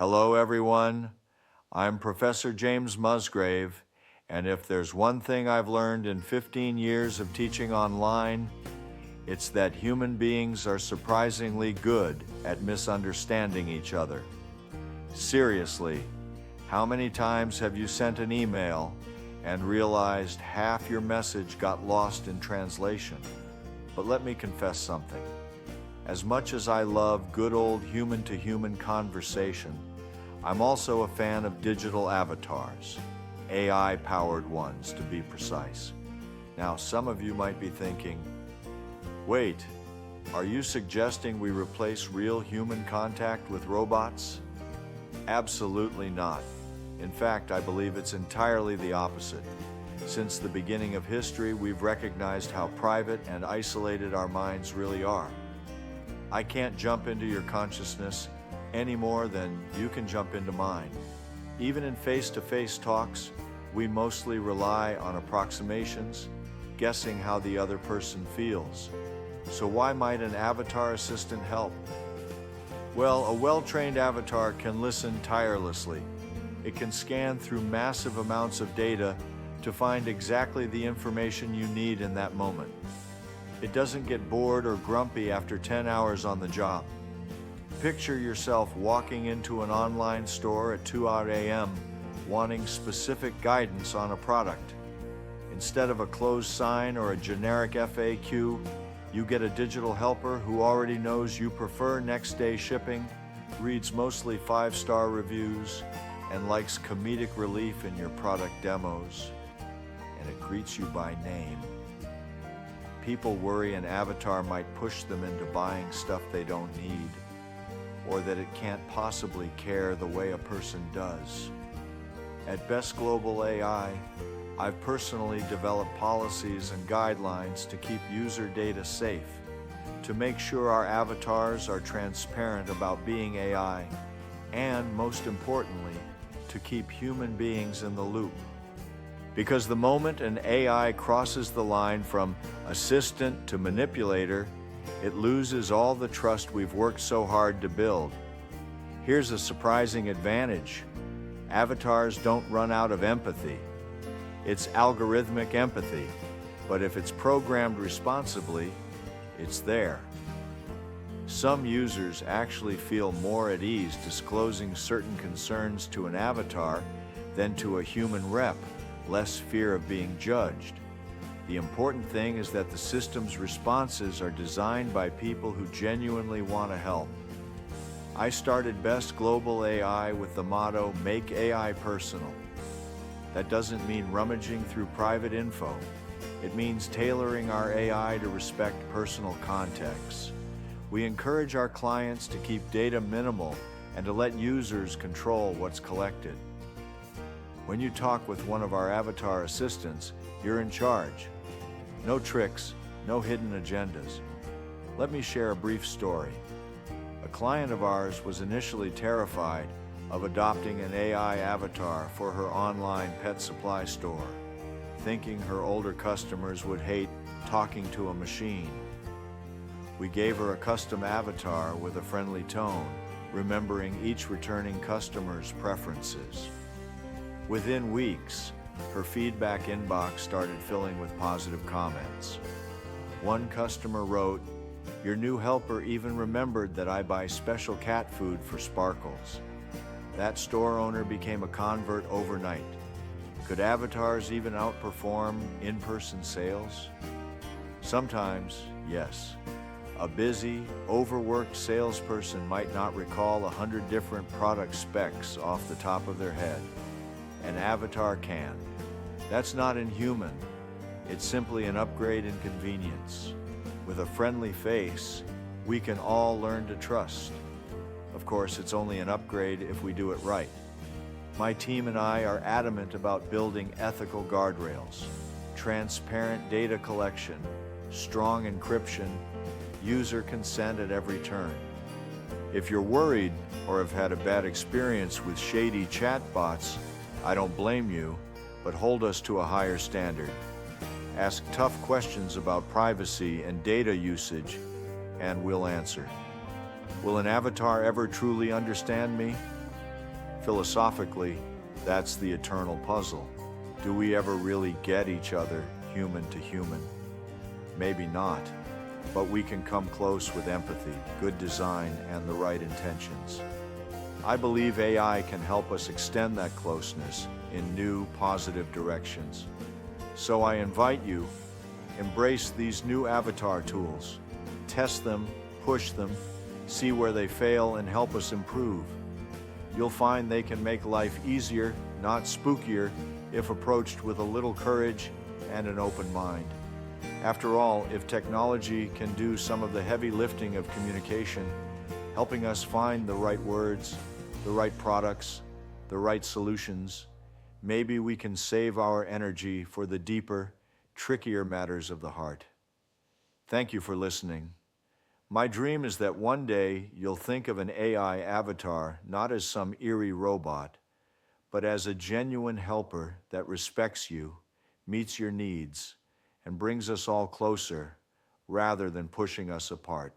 Hello, everyone. I'm Professor James Musgrave, and if there's one thing I've learned in 15 years of teaching online, it's that human beings are surprisingly good at misunderstanding each other. Seriously, how many times have you sent an email and realized half your message got lost in translation? But let me confess something. As much as I love good old human-to-human conversation, I'm also a fan of digital avatars, AI-powered ones to be precise. Now, some of you might be thinking, wait, are you suggesting we replace real human contact with robots? Absolutely not. In fact, I believe it's entirely the opposite. Since the beginning of history, we've recognized how private and isolated our minds really are. I can't jump into your consciousness any more than you can jump into mine. Even in face-to-face talks, we mostly rely on approximations, guessing how the other person feels. So why might an avatar assistant help? Well, a well-trained avatar can listen tirelessly. It can scan through massive amounts of data to find exactly the information you need in that moment. It doesn't get bored or grumpy after 10 hours on the job. Picture yourself walking into an online store at 2 a.m. wanting specific guidance on a product. Instead of a closed sign or a generic FAQ, you get a digital helper who already knows you prefer next-day shipping, reads mostly 5-star reviews, and likes comedic relief in your product demos, and it greets you by name. People worry an avatar might push them into buying stuff they don't need, or that it can't possibly care the way a person does. At Best Global AI, I've personally developed policies and guidelines to keep user data safe, to make sure our avatars are transparent about being AI, and most importantly, to keep human beings in the loop. Because the moment an AI crosses the line from assistant to manipulator, it loses all the trust we've worked so hard to build. Here's a surprising advantage. Avatars don't run out of empathy. It's algorithmic empathy, but if it's programmed responsibly, it's there. Some users actually feel more at ease disclosing certain concerns to an avatar than to a human rep, less fear of being judged. The important thing is that the system's responses are designed by people who genuinely want to help. I started Best Global AI with the motto, "Make AI personal." That doesn't mean rummaging through private info. It means tailoring our AI to respect personal contexts. We encourage our clients to keep data minimal and to let users control what's collected. When you talk with one of our avatar assistants, you're in charge. No tricks, no hidden agendas. Let me share a brief story. A client of ours was initially terrified of adopting an AI avatar for her online pet supply store, thinking her older customers would hate talking to a machine. We gave her a custom avatar with a friendly tone, remembering each returning customer's preferences. Within weeks, her feedback inbox started filling with positive comments. One customer wrote, "Your new helper even remembered that I buy special cat food for Sparkles." That store owner became a convert overnight. Could avatars even outperform in-person sales? Sometimes, yes. A busy, overworked salesperson might not recall 100 different product specs off the top of their head. An avatar can. That's not inhuman. It's simply an upgrade in convenience. With a friendly face, we can all learn to trust. Of course, it's only an upgrade if we do it right. My team and I are adamant about building ethical guardrails, transparent data collection, strong encryption, user consent at every turn. If you're worried or have had a bad experience with shady chatbots, I don't blame you, but hold us to a higher standard. Ask tough questions about privacy and data usage, and we'll answer. Will an avatar ever truly understand me? Philosophically, that's the eternal puzzle. Do we ever really get each other, human to human? Maybe not, but we can come close with empathy, good design, and the right intentions. I believe AI can help us extend that closeness in new, positive directions. So I invite you, embrace these new avatar tools. Test them, push them, see where they fail, and help us improve. You'll find they can make life easier, not spookier, if approached with a little courage and an open mind. After all, if technology can do some of the heavy lifting of communication, helping us find the right words, the right products, the right solutions, maybe we can save our energy for the deeper, trickier matters of the heart. Thank you for listening. My dream is that one day you'll think of an AI avatar not as some eerie robot, but as a genuine helper that respects you, meets your needs, and brings us all closer rather than pushing us apart.